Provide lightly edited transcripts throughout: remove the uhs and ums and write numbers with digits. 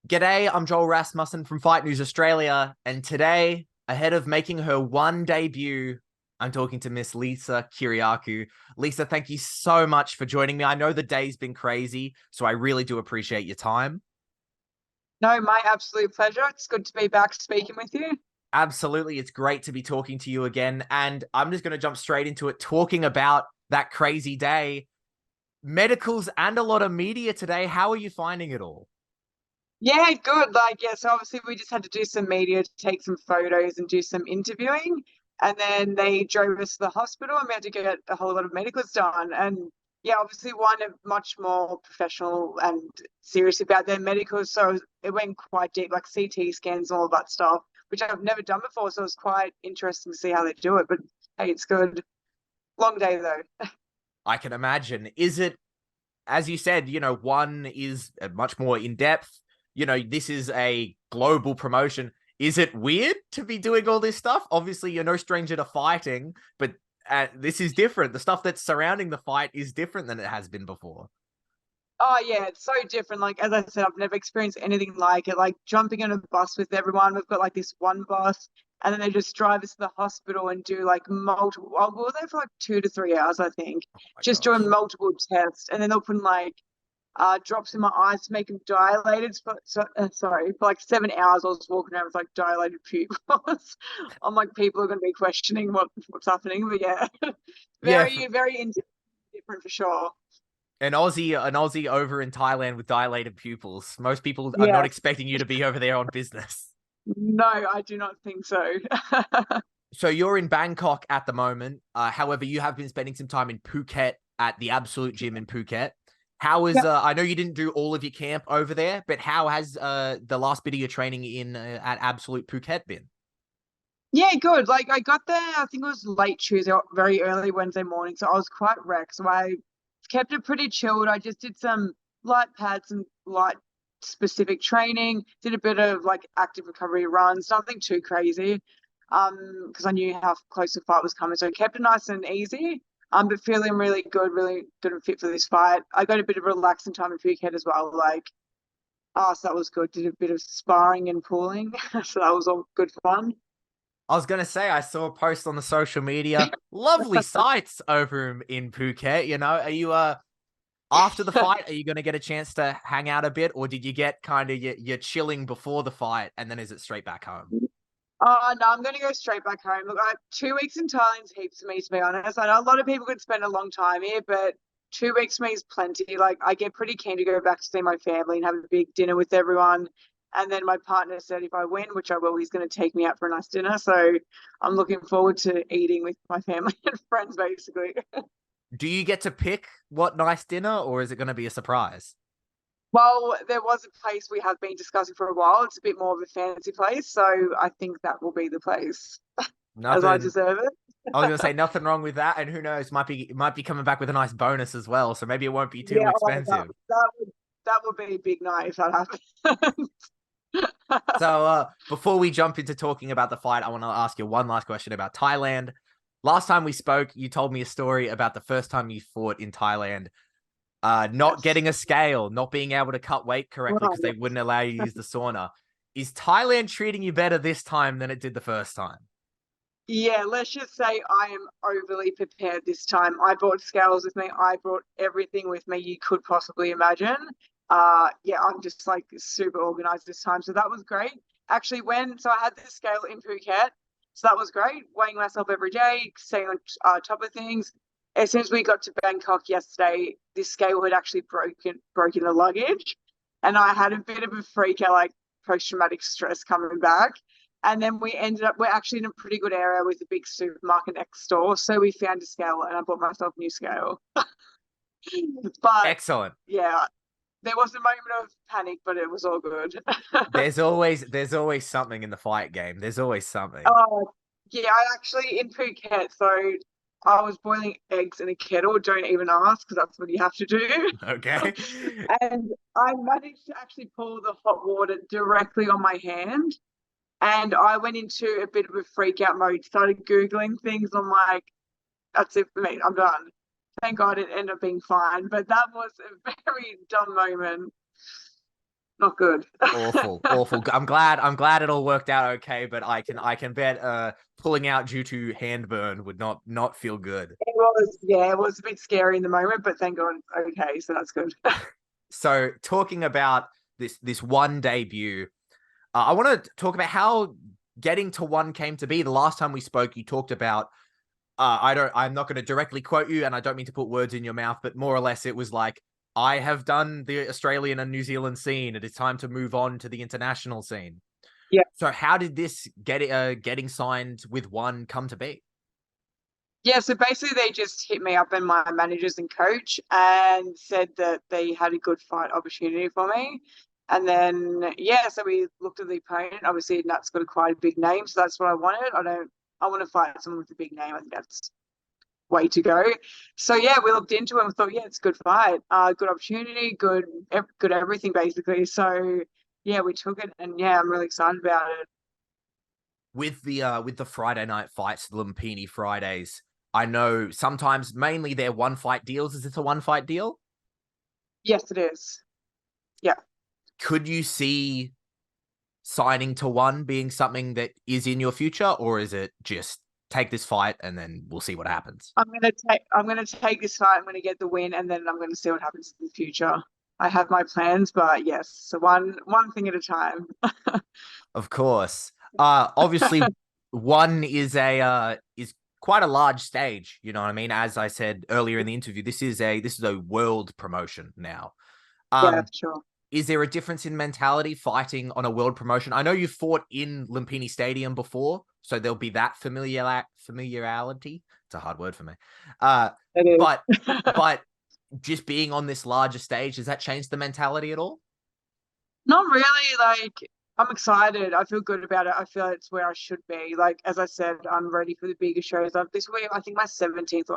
G'day, I'm Joel Rasmussen from Fight News Australia, and today, ahead of making her one debut, I'm talking to Miss Lisa Kyriacou. Lisa, thank you so much for joining me. I know the day's been crazy, so I really do appreciate your time. No, my absolute pleasure. It's good to be back speaking with you. Absolutely, it's great to be talking to you again, and I'm just going to jump straight into it, talking about that crazy day. Medicals and a lot of media today. How are you finding it all? Yeah, good. So obviously we just had to do some media to take some photos and do some interviewing. And then they drove us to the hospital and we had to get a whole lot of medicals done. And yeah, obviously one are much more professional and serious about their medicals. So it went quite deep, like CT scans and all of that stuff, which I've never done before. So it was quite interesting to see how they do it. But hey, it's good. Long day though. I can imagine. Is it, as you said, one is much more in depth. This is a global promotion. Is it weird to be doing all this stuff? Obviously, you're no stranger to fighting, but this is different. The stuff that's surrounding the fight is different than it has been before. Oh yeah, it's so different. Like as I said, I've never experienced anything like it. Like jumping in a bus with everyone. We've got like this one bus, and then they just drive us to the hospital and do like multiple. Well, we were there for like 2 to 3 hours, I think, Oh my just doing gosh. multiple tests, and then they'll put in like drops in my eyes to make them dilated. Sorry, for like 7 hours, I was walking around with like dilated pupils. I'm like, people are going to be questioning what's happening. But yeah, Yeah, very different for sure. an Aussie over in Thailand with dilated pupils. Most people are not Yeah. expecting you to be over there on business. No, I do not think so. So you're in Bangkok at the moment. However, you have been spending some time in Phuket at the Absolute Gym in Phuket. How is Yep. I know you didn't do all of your camp over there, but how has the last bit of your training in at Absolute Phuket been? Yeah, good. Like I got there, I think it was late Tuesday, or very early Wednesday morning, so I was quite wrecked. So I kept it pretty chilled. I just did some light pads and light specific training, did a bit of like active recovery runs, nothing too crazy. Because I knew how close the fight was coming. So I kept it nice and easy. But feeling really good and fit for this fight. I got a bit of relaxing time in Phuket as well. So that was good. Did a bit of sparring and pooling. So that was all good fun. I was gonna say I saw a post on the social media. Lovely sights over in Phuket. Are you after the fight? Are you gonna get a chance to hang out a bit, or did you get kind of your chilling before the fight, and then is it straight back home? Oh no, I'm going to go straight back home. Look, 2 weeks in Thailand's heaps for me, to be honest. I know a lot of people could spend a long time here, but 2 weeks for me is plenty. Like, I get pretty keen to go back to see my family and have a big dinner with everyone. And then my partner said if I win, which I will, he's going to take me out for a nice dinner. So I'm looking forward to eating with my family and friends, basically. Do you get to pick what nice dinner, or is it going to be a surprise? Well, there was a place we have been discussing for a while. It's a bit more of a fancy place. So I think that will be the place as I Nothing. deserve it. I was gonna say nothing wrong with that, and who knows, might be coming back with a nice bonus as well. So maybe it won't be too Yeah, oh, expensive. that would be a big night if that happened. So before we jump into talking about the fight, I want to ask you one last question about Thailand. Last time we spoke, you told me a story about the first time you fought in Thailand, not Yes. getting a scale, not being able to cut weight correctly Right, because they yes. wouldn't allow you to use the sauna. Is Thailand treating you better this time than it did the first time? Yeah, let's just say I am overly prepared this time. I brought scales with me. I brought everything with me you could possibly imagine. Yeah, I'm just like super organized this time. So that was great. Actually, so I had this scale in Phuket, so that was great. Weighing myself every day, staying on top of things. As soon as we got to Bangkok yesterday, this scale had actually broken the luggage, and I had a bit of a freak out, like post traumatic stress coming back. And then we're actually in a pretty good area with a big supermarket next door. So we found a scale and I bought myself a new scale. But Excellent. yeah, there was a moment of panic, but it was all good. There's always something in the fight game. There's always something. Oh, yeah, I actually in Phuket, so I was boiling eggs in a kettle. Don't even ask because that's what you have to do. Okay. And I managed to actually pour the hot water directly on my hand. And I went into a bit of a freak out mode, started Googling things. I'm like, that's it for me. I'm done. Thank God it ended up being fine. But that was a very dumb moment. Not good. Awful, awful. I'm glad it all worked out okay, but I can bet pulling out due to hand burn would not feel good. It was, yeah, it was a bit scary in the moment, but thank God it's okay, so that's good. So talking about this one debut, I want to talk about how getting to one came to be. The last time we spoke, you talked about I'm not going to directly quote you, and I don't mean to put words in your mouth, but more or less it was like, I have done the Australian and New Zealand scene. It is time to move on to the international scene. Yeah. So how did this getting signed with one come to be? Yeah, so basically they just hit me up and my managers and coach and said that they had a good fight opportunity for me. And then yeah, so we looked at the opponent. Obviously Nat's got quite a big name, so that's what I wanted. I want to fight someone with a big name. I think that's way to go. So yeah, we looked into it and thought, yeah, it's a good fight, good opportunity, good everything basically. So yeah, we took it and yeah, I'm really excited about it. With the Friday night fights, the Lumpinee Fridays, I know sometimes mainly they're one fight deals. Is this a one fight deal? Yes, it is. Yeah. Could you see signing to one being something that is in your future, or is it just take this fight and then we'll see what happens? I'm gonna take this fight. I'm gonna get the win, and then I'm gonna see what happens in the future. I have my plans, but yes, so one thing at a time. Of course. Obviously, one is quite a large stage. You know what I mean? As I said earlier in the interview, this is a world promotion now. Yeah, Um, sure. is there a difference in mentality fighting on a world promotion? I know you fought in Lumpini Stadium before, so there'll be that familiarity. It's a hard word for me. Uh, It but is. but just being on this larger stage, does that change the mentality at all? Not really. Like I'm excited. I feel good about it. I feel it's where I should be. Like as I said, I'm ready for the bigger shows. This week, I think my 17th,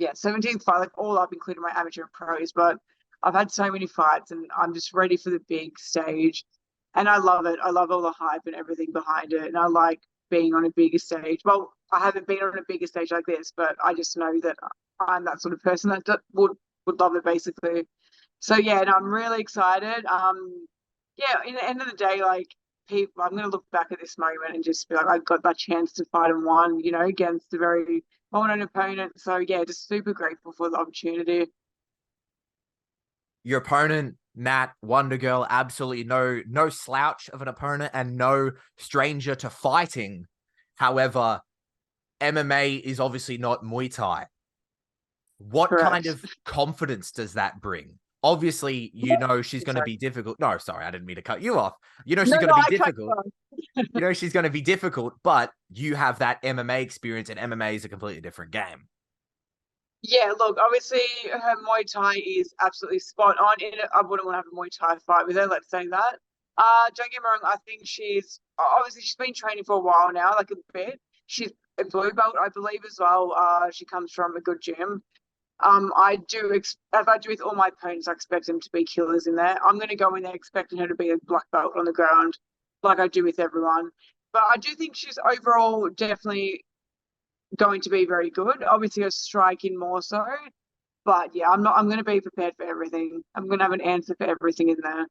yeah, 17th fight, like all up, including my amateur and pros. But I've had so many fights, and I'm just ready for the big stage. And I love it. I love all the hype and everything behind it. And I like being on a bigger stage. Well, I haven't been on a bigger stage like this, but I just know that I'm that sort of person that would love it basically. So yeah, and I'm really excited. Yeah, in the end of the day, like people, I'm gonna look back at this moment and just be like, I got that chance to fight and won, against a very well-known opponent. So yeah, just super grateful for the opportunity. Your opponent, Nat Wonder Girl, absolutely no slouch of an opponent and no stranger to fighting. However, MMA is obviously not Muay Thai. What kind Correct. of confidence does that bring? Obviously, she's going to Sorry. be difficult. No, sorry, I didn't mean to cut you off. You know she's No, going no, to be I cut you difficult. off. You know she's going to be difficult, but you have that MMA experience, and MMA is a completely different game. Yeah, look, obviously her Muay Thai is absolutely spot on. I wouldn't want to have a Muay Thai fight with her, let's say that. Don't get me wrong, I think she's been training for a while now, like a bit. She's a blue belt, I believe, as well. She comes from a good gym. As I do with all my opponents, I expect them to be killers in there. I'm going to go in there expecting her to be a black belt on the ground, like I do with everyone. But I do think she's overall definitely going to be very good. Obviously, her striking more so. But yeah, I'm going to be prepared for everything. I'm going to have an answer for everything in there.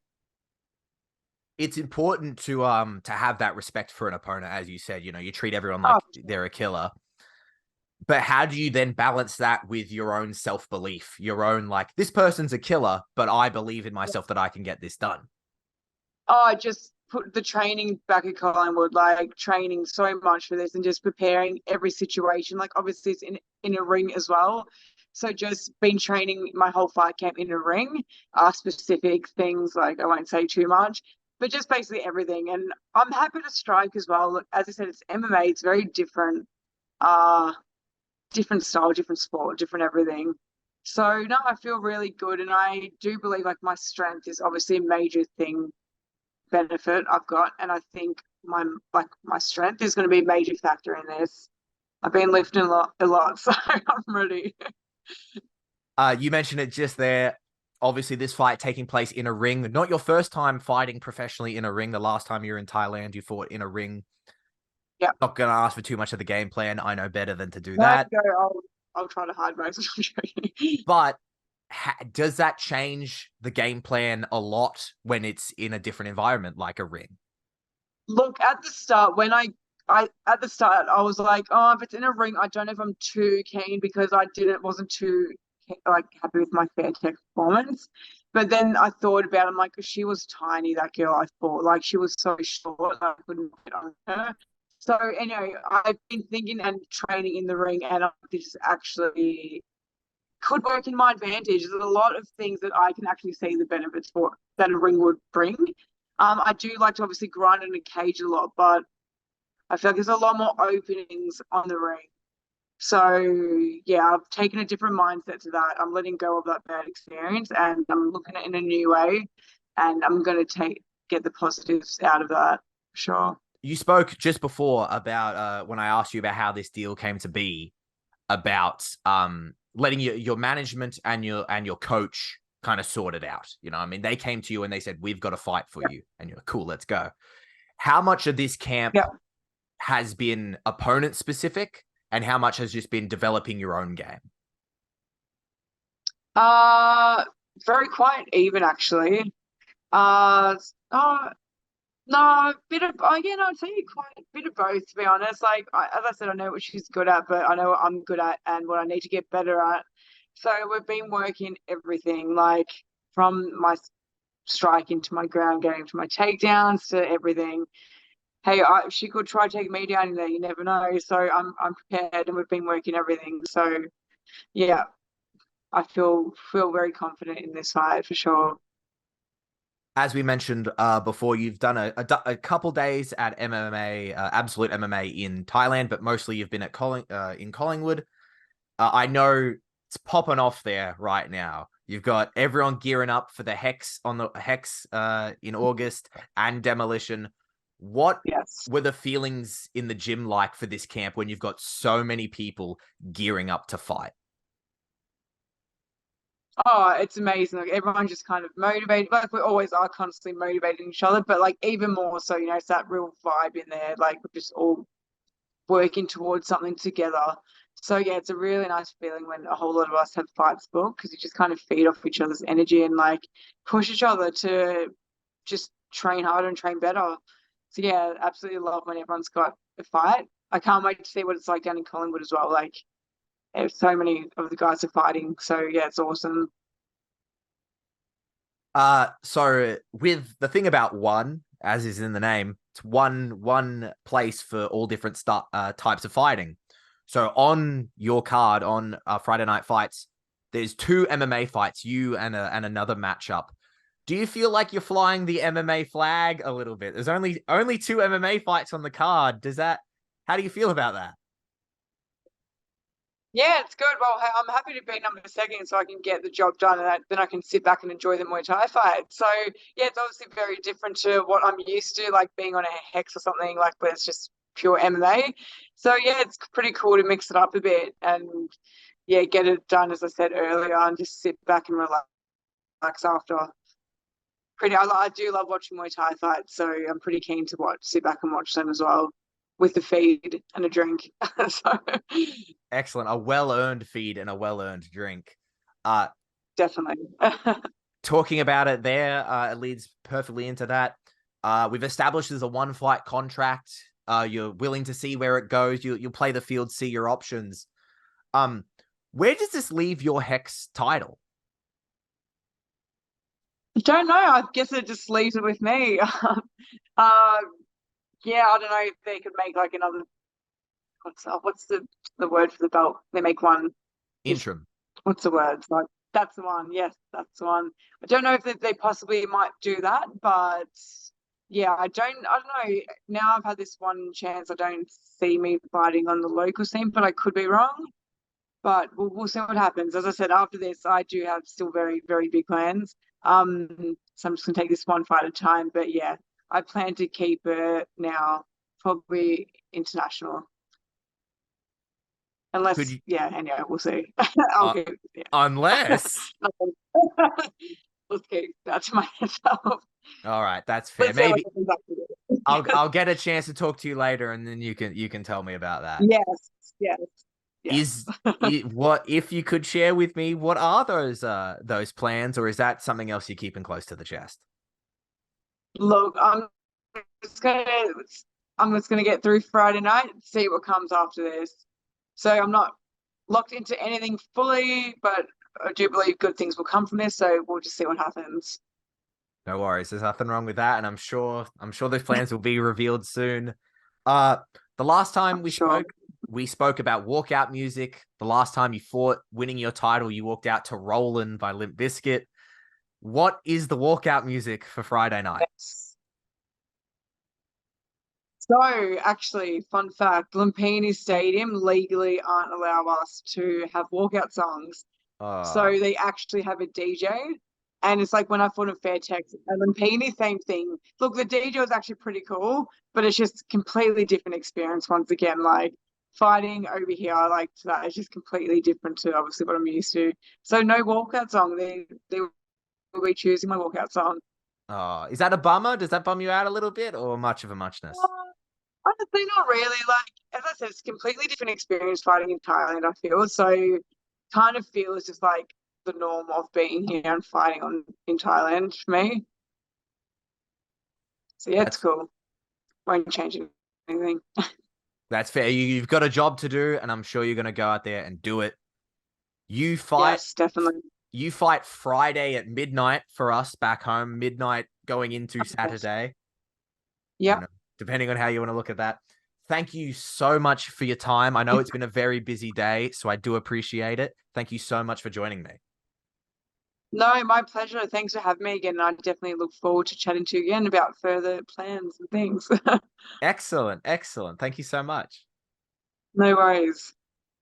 It's important to have that respect for an opponent, as you said. You treat everyone Oh, like they're a killer. But how do you then balance that with your own self-belief, your own, like, this person's a killer, but I believe in myself that I can get this done? I just put the training back at Collingwood, like training so much for this and just preparing every situation. Like obviously it's in a ring as well. So just been training my whole fight camp in a ring, specific things like I won't say too much, but just basically everything. And I'm happy to strike as well. Look, as I said, it's MMA. It's very different, uh, different style, different sport, different everything. So no, I feel really good, and I do believe like my strength is obviously a major thing benefit I've got, and I think my strength is going to be a major factor in this. I've been lifting a lot, so I'm ready. You mentioned it just there. Obviously, this fight taking place in a ring. Not your first time fighting professionally in a ring. The last time you were in Thailand, you fought in a ring. Yeah, Not going to ask for too much of the game plan. I know better than to do no, that. go. I'll try to hide most. But does that change the game plan a lot when it's in a different environment like a ring? Look, at the start, when I at the start, I was like, oh, if it's in a ring, I don't know if I'm too keen because I wasn't too like happy with my fair tech performance. But then I thought about it, I'm like, she was tiny, that girl, I thought. Like she was so short, I couldn't get on her. So anyway, I've been thinking and training in the ring, and this actually could work in my advantage. There's a lot of things that I can actually see the benefits for that a ring would bring. I do like to obviously grind in a cage a lot, but I feel like there's a lot more openings on the ring. So yeah, I've taken a different mindset to that. I'm letting go of that bad experience and I'm looking at it in a new way, and I'm going to get the positives out of that for sure. You spoke just before about when I asked you about how this deal came to be, about letting your management and your coach kind of sort it out. You know, I mean, they came to you and they said, "We've got a fight for you," and you're like, "Cool, let's go." How much of this camp has been opponent specific, and how much has just been developing your own game? Very quite even actually. Oh, no, a bit of, oh, yeah, no, I'd say quite a bit of both, to be honest. Like, as I said, I know what she's good at, but I know what I'm good at and what I need to get better at. So we've been working everything, like from my striking to my ground game to my takedowns to everything. Hey, she could try taking me down in there. You never know. So I'm prepared, and we've been working everything. So yeah, I feel very confident in this fight for sure. As we mentioned before, you've done a couple days at MMA, Absolute MMA in Thailand, but mostly you've been at in Collingwood. I know it's popping off there right now. You've got everyone gearing up for the Hex in August and Demolition. What were the feelings in the gym like for this camp when you've got so many people gearing up to fight? Oh, it's amazing. Like everyone's just kind of motivated. Like we always are constantly motivating each other, but like even more so, it's that real vibe in there. Like we're just all working towards something together. So yeah, it's a really nice feeling when a whole lot of us have fights booked because you just kind of feed off each other's energy and like push each other to just train harder and train better. So yeah, absolutely love when everyone's got a fight. I can't wait to see what it's like down in Collingwood as well. Like so many of the guys are fighting. So yeah, it's awesome. So with the thing about one, as is in the name, it's one place for all different types of fighting. So on your card on Friday Night Fights, there's 2 MMA fights, you and another matchup. Do you feel like you're flying the MMA flag a little bit? There's only 2 MMA fights on the card. How do you feel about that? Yeah, it's good. Well, I'm happy to be number second so I can get the job done, and then I can sit back and enjoy the Muay Thai fight. So yeah, it's obviously very different to what I'm used to, like being on a Hex or something like where it's just pure MMA. So yeah, it's pretty cool to mix it up a bit and yeah, get it done as I said earlier, and just sit back and relax after. I do love watching Muay Thai fights, so I'm pretty keen to sit back and watch them as well with the feed and a drink. So Excellent. A well-earned feed and a well-earned drink. Definitely. Talking about it there, it leads perfectly into that. We've established there's a 1-fight contract. You're willing to see where it goes. You'll play the field, see your options. Where does this leave your Hex title? I don't know. I guess it just leaves it with me. Yeah, I don't know if they could make like another. What's the word for the belt? They make one interim. What's the word? Like that's the one. Yes, that's the one. I don't know if they possibly might do that, but yeah, I don't know. Now I've had this one chance. I don't see me fighting on the local scene, but I could be wrong. But we'll see what happens. As I said, after this, I do have still very, very big plans. So I'm just gonna take this one fight at a time. But yeah, I plan to keep it now, probably international. Unless, yeah, anyway, we'll see. I'll keep, yeah. Unless. Let's keep that to myself. All right, that's fair. Maybe I'll get a chance to talk to you later, and then you can tell me about that. Yes, yes. Yes. What if you could share with me what are those plans, or is that something else you're keeping close to the chest? Look, just gonna I'm just gonna get through Friday night and see what comes after this. So I'm not locked into anything fully, but I do believe good things will come from this. So we'll just see what happens. No worries. There's nothing wrong with that, and I'm sure those plans will be revealed soon. Uh, the last time I'm sure. we spoke about walkout music. The last time you fought, winning your title, you walked out to "Rollin'" by Limp Bizkit. What is the walkout music for Friday night? Yes. So actually, fun fact, Lumpinee Stadium legally aren't allow us to have walkout songs. Uh, So they actually have a DJ. And it's like when I fought in Fairtex and Lumpinee, same thing. Look, the DJ was actually pretty cool, but it's just completely different experience once again. Like fighting over here, like that is just completely different to obviously what I'm used to. So no walkout song. They will be choosing my walkout song. is that a bummer? Does that bum you out a little bit, or much of a muchness? Honestly, not really. Like as I said, it's a completely different experience fighting in Thailand, I feel. So kind of feel it's just like the norm of being here and fighting on in Thailand for me. So yeah, it's That's cool. Won't change anything. that's fair. You've got a job to do, and I'm sure you're going to go out there and do it. You fight Yes, definitely. you fight Friday at midnight for us back home, midnight going into Yes. Saturday, you Yep. know, depending on how you want to look at that. Thank you so much for your time. I know it's been a very busy day, so I do appreciate it. Thank you so much for joining me. No, my pleasure. Thanks for having me again. I definitely look forward to chatting to you again about further plans and things. Excellent. Excellent. Thank you so much. No worries.